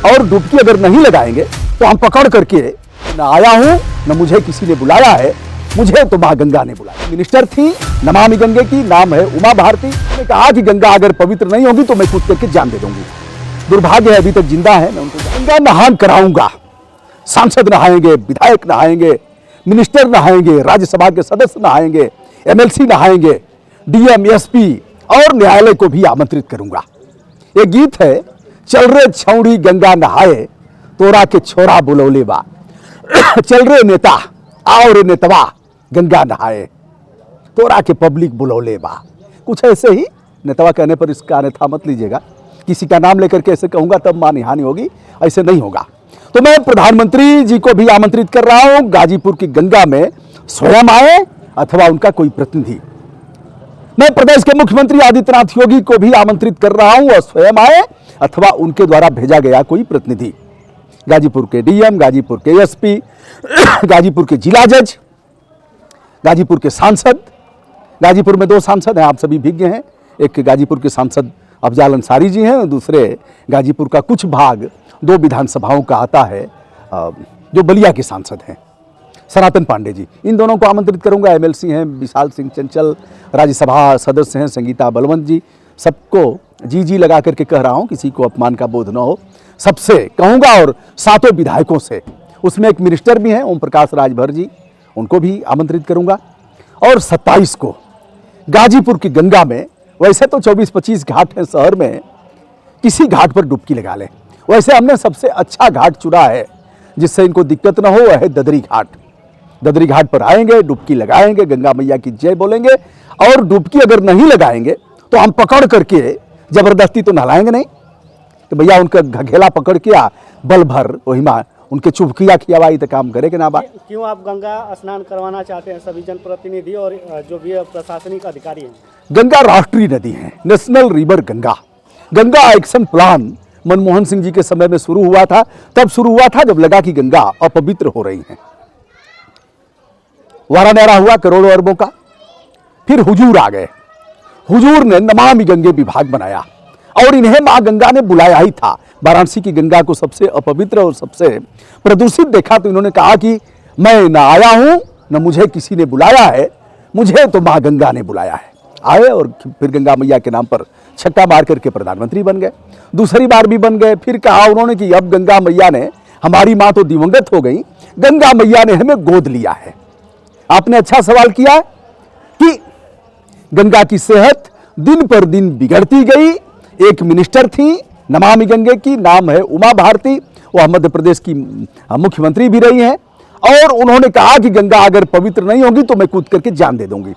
और डुबकी अगर नहीं लगाएंगे तो हम पकड़ करके, न आया हूं न मुझे किसी ने बुलाया है, मुझे तो मां गंगा ने बुलाया। मिनिस्टर थी नमामि गंगे की, नाम है उमा भारती। ने कहा कि गंगा अगर पवित्र नहीं होगी तो मैं कूद करके जान दे दूंगी। दुर्भाग्य है अभी तक जिंदा है, मैं उनको गंगा नहान कराऊंगा। सांसद नहाएंगे, विधायक नहाएंगे, मिनिस्टर नहाएंगे, राज्यसभा के सदस्य नहाएंगे, एमएलसी नहाएंगे, डीएम, एसपी और न्यायालय को भी आमंत्रित करूंगा। ये गीत है, चल रे छौड़ी गंगा नहाए, तोरा के छोरा बुलौले बा। चल रे नेता, आओ रे नेतवा, गंगा नहाए, तोरा के पब्लिक बुलौले बा। कुछ ऐसे ही, नेतवा कहने पर इसका अन्यथा मत लीजिएगा। किसी का नाम लेकर के ऐसे कहूंगा तब मानी हानि होगी, ऐसे नहीं होगा। तो मैं प्रधानमंत्री जी को भी आमंत्रित कर रहा हूं, गाजीपुर की गंगा में स्वयं आए अथवा उनका कोई प्रतिनिधि। मैं प्रदेश के मुख्यमंत्री आदित्यनाथ योगी को भी आमंत्रित कर रहा हूं, और स्वयं आए अथवा उनके द्वारा भेजा गया कोई प्रतिनिधि। गाजीपुर के डीएम, गाजीपुर के एसपी, गाजीपुर के जिला जज, गाजीपुर के सांसद। गाजीपुर में 2 सांसद हैं, आप सभी विज्ञ हैं। एक गाजीपुर के सांसद अफजाल अंसारी जी हैं, दूसरे गाजीपुर का कुछ भाग 2 विधानसभाओं का आता है, जो बलिया के सांसद हैं, सनातन पांडे जी। इन दोनों को आमंत्रित करूंगा। एमएलसी हैं विशाल सिंह चंचल, राज्यसभा सदस्य हैं संगीता बलवंत जी। सबको जी लगा करके कह रहा हूं, किसी को अपमान का बोध न हो, सबसे कहूंगा। और 7 विधायकों से, उसमें एक मिनिस्टर भी हैं ओम प्रकाश राजभर जी, उनको भी आमंत्रित करूंगा। और 27 को गाजीपुर की गंगा में, वैसे तो 24-25 घाट हैं शहर में, किसी घाट पर डुबकी लगा लें। वैसे हमने सबसे अच्छा घाट चुना है जिससे इनको दिक्कत न हो, वह है ददरी घाट। ददरी घाट पर आएंगे, डुबकी लगाएंगे, गंगा मैया की जय बोलेंगे। और डुबकी अगर नहीं लगाएंगे तो हम पकड़ करके, जबरदस्ती तो नहलाएंगे नहीं, तो भैया उनका घघेला पकड़ के बल भर वही माँ उनके चुपकिया खियावाई तो काम करे कि ना बा। क्यों आप गंगा स्नान करवाना चाहते हैं सभी जनप्रतिनिधि और जो भी प्रशासनिक अधिकारी हैं? गंगा राष्ट्रीय नदी है, national river Ganga. Ganga action plan Manmohan Singh ji के समय में शुरू हुआ था। तब शुरू हुआ था जब लगा कि गंगा अपवित्र हो रही है। वारा न्यारा हुआ करोड़ों अरबों का। फिर हुजूर आ गए, हुजूर ने नमामि गंगे विभाग बनाया और इन्हें मां गंगा ने बुलाया ही था। वाराणसी की गंगा को सबसे अपवित्र और सबसे प्रदूषित देखा तो इन्होंने कहा कि मैं न आया हूं न मुझे किसी ने बुलाया है, मुझे तो मां गंगा ने बुलाया है। आए और फिर गंगा मैया के नाम पर छक्का मार करके प्रधानमंत्री बन गए। दूसरी बार भी बन गए। फिर कहा उन्होंने कि अब गंगा मैया ने, हमारी मां तो दिवंगत हो गई, गंगा मैया ने हमें गोद लिया है। आपने अच्छा सवाल किया कि गंगा की सेहत दिन पर दिन बिगड़ती गई। एक मिनिस्टर थी नमामि गंगे की, नाम है उमा भारती, वह मध्य प्रदेश की मुख्यमंत्री भी रही हैं। और उन्होंने कहा कि गंगा अगर पवित्र नहीं होगी तो मैं कूद करके जान दे दूंगी।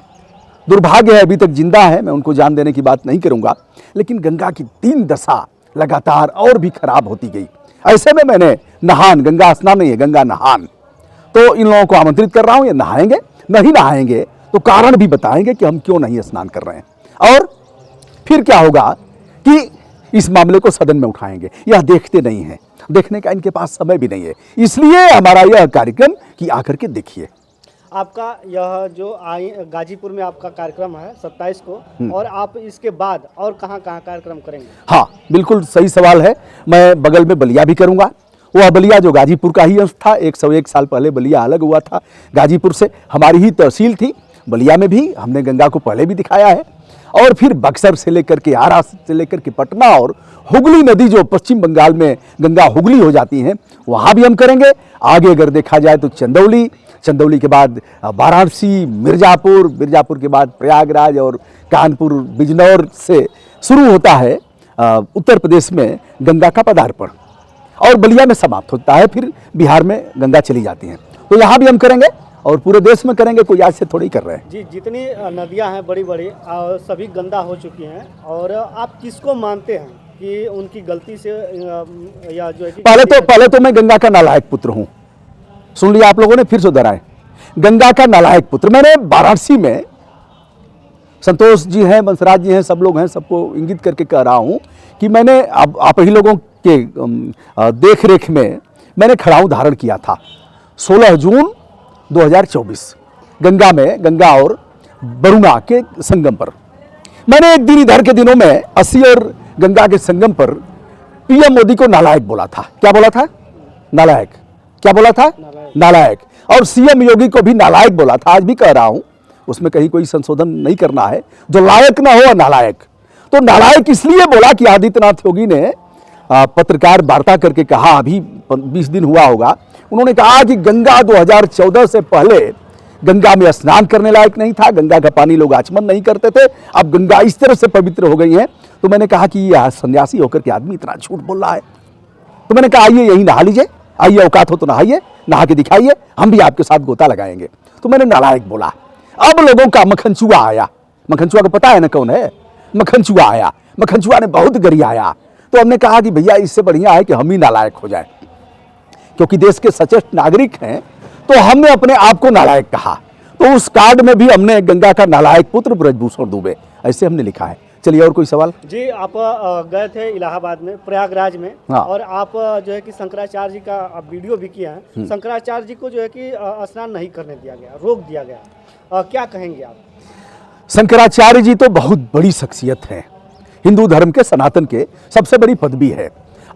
दुर्भाग्य है अभी तक जिंदा है, मैं उनको जान देने की बात नहीं करूंगा। लेकिन गंगा की दीन दशा लगातार और भी खराब होती गई। ऐसे में मैंने नहान, गंगा स्नान नहीं है, गंगा नहान, तो इन लोगों को आमंत्रित कर रहा हूं। ये नहाएंगे, नहीं नहाएंगे तो कारण भी बताएंगे कि हम क्यों नहीं स्नान कर रहे हैं। और फिर क्या होगा कि इस मामले को सदन में उठाएंगे। यह देखते नहीं हैं, देखने का इनके पास समय भी नहीं है। इसलिए हमारा यह कार्यक्रम कि आकर के देखिए। आपका यह जो गाजीपुर में आपका कार्यक्रम है 27 को, और आप इसके बाद और कहां कार्यक्रम करेंगे? हाँ, बिल्कुल सही सवाल है। मैं बगल में बलिया भी करूंगा। वह बलिया जो गाजीपुर का ही अंश था, 101 साल पहले बलिया अलग हुआ था गाजीपुर से, हमारी ही तहसील थी। बलिया में भी हमने गंगा को पहले भी दिखाया है। और फिर बक्सर से लेकर के आरा से लेकर के पटना और हुगली नदी जो पश्चिम बंगाल में गंगा हुगली हो जाती हैं, वहाँ भी हम करेंगे। आगे अगर देखा जाए तो चंदौली, चंदौली के बाद वाराणसी, मिर्जापुर, मिर्जापुर के बाद प्रयागराज और कानपुर, बिजनौर से शुरू होता है उत्तर प्रदेश में गंगा का पदार्पण, और बलिया में समाप्त होता है। फिर बिहार में गंगा चली जाती हैं। तो यहाँ भी हम करेंगे और पूरे देश में करेंगे, कोई आज से थोड़ी कर रहे हैं जी। जितनी नदियां हैं बड़ी बड़ी सभी गंदा हो चुकी हैं, और आप किसको मानते हैं कि उनकी गलती से या जो है कि पहले तो मैं गंगा का नालायक पुत्र हूं। सुन लिया आप लोगों ने, फिर से दोहराएं, गंगा का नालायक पुत्र। मैंने वाराणसी में, संतोष जी हैं, बंसराज जी हैं, सब लोग हैं, सबको इंगित करके कह रहा हूं कि मैंने आप ही लोगों के देख रेख में मैंने खड़ाऊ धारण किया था 16 जून 2024 गंगा में, गंगा और वरुणा के संगम पर। मैंने एक दिन इधर के दिनों में 80 और गंगा के संगम पर पीएम मोदी को नालायक बोला था। क्या बोला था? नालायक। क्या बोला था? नालायक। और सीएम योगी को भी नालायक बोला था। आज भी कह रहा हूं, उसमें कहीं कोई संशोधन नहीं करना है। जो लायक ना हो नालायक। तो नालायक इसलिए बोला कि आदित्यनाथ योगी ने पत्रकार वार्ता करके कहा, अभी 20 दिन हुआ होगा, उन्होंने कहा कि गंगा 2014 से पहले गंगा में स्नान करने लायक नहीं था, गंगा का पानी लोग आचमन नहीं करते थे, अब गंगा इस तरह से पवित्र हो गई है। तो मैंने कहा कि यह सन्यासी होकर के आदमी इतना झूठ बोल रहा है। तो मैंने कहा आइए यही नहा लीजिए, आइए औकात हो तो नहाइए, नहा के दिखाइए, हम भी आपके साथ गोता लगाएंगे। तो मैंने नालायक बोला। अब लोगों का मक्खनचुआ आया। मक्खनचुआ को पता है ना कौन है? मक्खनचुआ आया। मक्खनचुआ ने बहुत गरियाया। तो हमने कहा कि भैया इससे बढ़िया है कि हम ही नालायक हो जाए, क्योंकि देश के सचेत नागरिक हैं। तो हमने अपने आप को नालायक कहा। तो उस कार्ड में भी हमने गंगा का नालायक पुत्र ब्रजभूषण दुबे ऐसे हमने लिखा है। चलिए और कोई सवाल? जी, आप गए थे इलाहाबाद में, प्रयागराज में, हाँ। और आप जो है कि शंकराचार्य जी का आप वीडियो भी किया है। शंकराचार्य जी को जो है कि स्नान नहीं करने दिया गया, रोक दिया गया। क्या कहेंगे आप? शंकराचार्य जी तो बहुत बड़ी शख्सियत है, हिंदू धर्म के, सनातन के सबसे बड़ी पदवी है।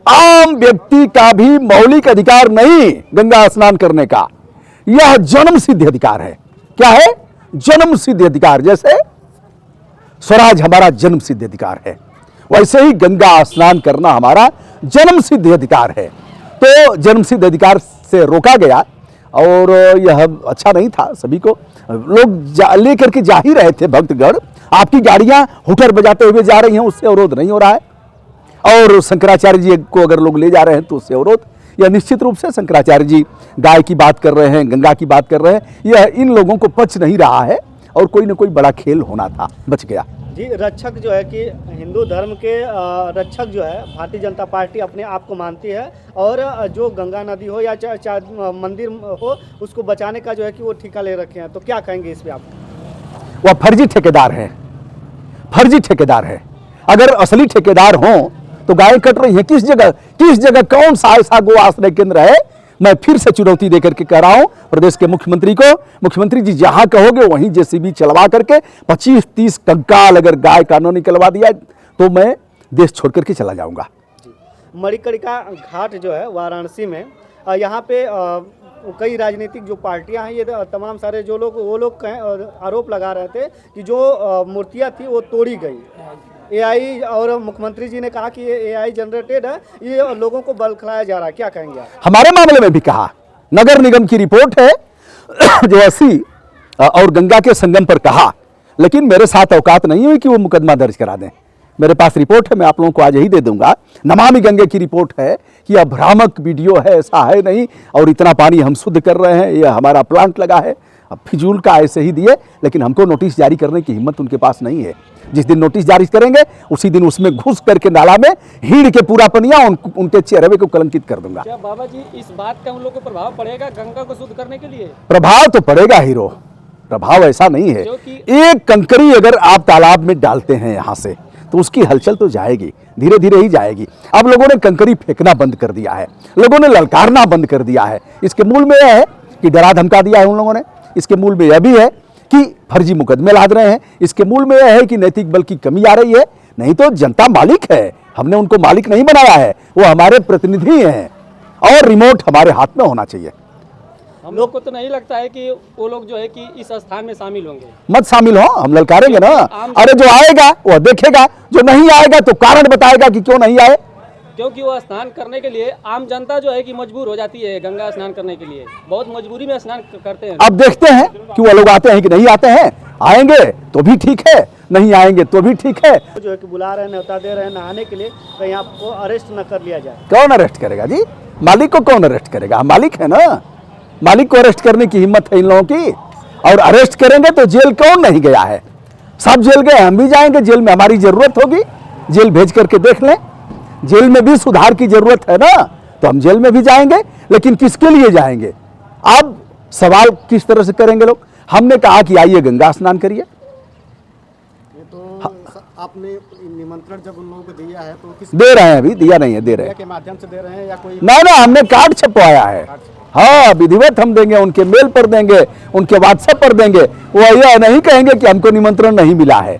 आम व्यक्ति का भी मौलिक अधिकार नहीं गंगा स्नान करने का, यह जन्म सिद्ध अधिकार है। क्या है? जन्म सिद्ध अधिकार। जैसे स्वराज हमारा जन्म सिद्ध अधिकार है, वैसे ही गंगा स्नान करना हमारा जन्म सिद्ध अधिकार है। तो जन्म सिद्ध अधिकार से रोका गया और यह अच्छा नहीं था। सभी को लोग लेकर के जा ही रहे थे भक्तगण। आपकी गाड़ियां हुटर बजाते हुए जा रही हैं, उससे अवरोध नहीं हो रहा है। और शंकराचार्य जी को अगर लोग ले जा रहे हैं तो उससे अवरोध। यह निश्चित रूप से शंकराचार्य जी गाय की बात कर रहे हैं, गंगा की बात कर रहे हैं, यह इन लोगों को पच नहीं रहा है और कोई ना कोई बड़ा खेल होना था, बच गया। जी, रक्षक जो है कि हिंदू धर्म के रक्षक जो है भारतीय जनता पार्टी अपने आप को मानती है, और जो गंगा नदी हो या मंदिर हो, उसको बचाने का जो है कि वो ठेका ले रखे हैं। तो क्या कहेंगे इस पे आप? वह फर्जी ठेकेदार है, फर्जी ठेकेदार है। अगर असली ठेकेदार हों तो गायें कट रही हैं किस जगह कौन सा ऐसा गो आश्रय केंद्र है? मैं फिर से चुनौती देकर के कह रहा हूं प्रदेश के मुख्यमंत्री को, मुख्यमंत्री जी जहां कहोगे वहीं जेसीबी चलवा करके 25-30 कंकाल अगर गाय का न निकलवा दिया तो मैं देश छोड़ करके चला जाऊंगा। मणिकर्णिका घाट जो है वाराणसी में, यहाँ पे कई राजनीतिक जो पार्टियां हैं, ये तमाम सारे जो लोग, वो लोग आरोप लगा रहे थे कि जो मूर्तियां थी वो तोड़ी गई। एआई और मुख्यमंत्री जी ने कहा कि ये एआई जनरेटेड है, ये लोगों को बलखलाया जा रहा है। क्या कहेंगे आप? हमारे मामले में भी कहा, नगर निगम की रिपोर्ट है जो 80 और गंगा के संगम पर कहा, लेकिन मेरे साथ औकात नहीं हुई कि वो मुकदमा दर्ज करा दें। मेरे पास रिपोर्ट है, मैं आप लोगों को आज यही दे दूंगा। नमामि गंगे की रिपोर्ट है कि यह भ्रामक वीडियो है, ऐसा है नहीं, और इतना पानी हम शुद्ध कर रहे हैं, यह हमारा प्लांट लगा है। अब फिजूल का ऐसे ही दिए, लेकिन हमको नोटिस जारी करने की हिम्मत उनके पास नहीं है। जिस दिन नोटिस जारी करेंगे उसी दिन उसमें घुस करके नाला में हीड़ के पूरा पनिया उनके चेहरे को कलंकित कर दूंगा। क्या बाबा जी इस बात का उन लोगों को प्रभाव पड़ेगा गंगा को शुद्ध करने के लिए? प्रभाव तो पड़ेगा हीरो, प्रभाव ऐसा नहीं है। एक कंकरी अगर आप तालाब में डालते हैं यहाँ से तो उसकी हलचल तो जाएगी, धीरे धीरे ही जाएगी। अब लोगों ने कंकरी फेंकना बंद कर दिया है, लोगों ने ललकारना बंद कर दिया है। इसके मूल में यह है कि डरा धमका दिया है उन लोगों ने। इसके मूल में यह भी है कि फर्जी मुकदमे लाद रहे हैं। इसके मूल में यह है कि नैतिक बल की कमी आ रही है। नहीं तो जनता मालिक है, हमने उनको मालिक नहीं बनाया है, वो हमारे प्रतिनिधि हैं और रिमोट हमारे हाथ में होना चाहिए। हम लोग को तो नहीं लगता है कि वो लोग जो है कि इस स्थान में शामिल होंगे। मत शामिल हो, हम ललकारेंगे ना। अरे जो आएगा वो देखेगा, जो नहीं आएगा तो कारण बताएगा कि क्यों नहीं आए। क्योंकि वो स्नान करने के लिए आम जनता जो है कि मजबूर हो जाती है गंगा स्नान करने के लिए, बहुत मजबूरी में स्नान करते हैं। अब देखते हैं कि वो लोग आते हैं कि नहीं आते हैं। आएंगे तो भी ठीक है, नहीं आएंगे तो भी ठीक है। जो है कि बुला रहे हैं, न्योता दे रहे हैं नहाने के लिए, कहीं आपको अरेस्ट न कर लिया जाए। कौन अरेस्ट करेगा जी? मालिक को कौन अरेस्ट करेगा? हम मालिक है ना, मालिक को अरेस्ट करने की हिम्मत है इन लोगों की। और अरेस्ट करेंगे तो जेल कौन नहीं गया है? सब जेल गए, हम भी जाएंगे जेल में, हमारी जरूरत होगी जेल भेज करके देख लें। जेल में भी सुधार की जरूरत है ना, तो हम जेल में भी जाएंगे, लेकिन किसके लिए जाएंगे? अब सवाल किस तरह से करेंगे लोग? हमने कहा कि आइए गंगा स्नान करिए। तो आपने निमंत्रण जब उन लोगों को दिया है तो किस दे रहे हैं, अभी दिया नहीं है, दे रहे हैं के माध्यम से दे रहे हैं या कोई? ना, हमने कार्ड छपवाया है। हाँ, विधिवत हम देंगे, उनके मेल पर देंगे, उनके व्हाट्सएप पर देंगे। वो यह नहीं कहेंगे कि हमको निमंत्रण नहीं मिला है।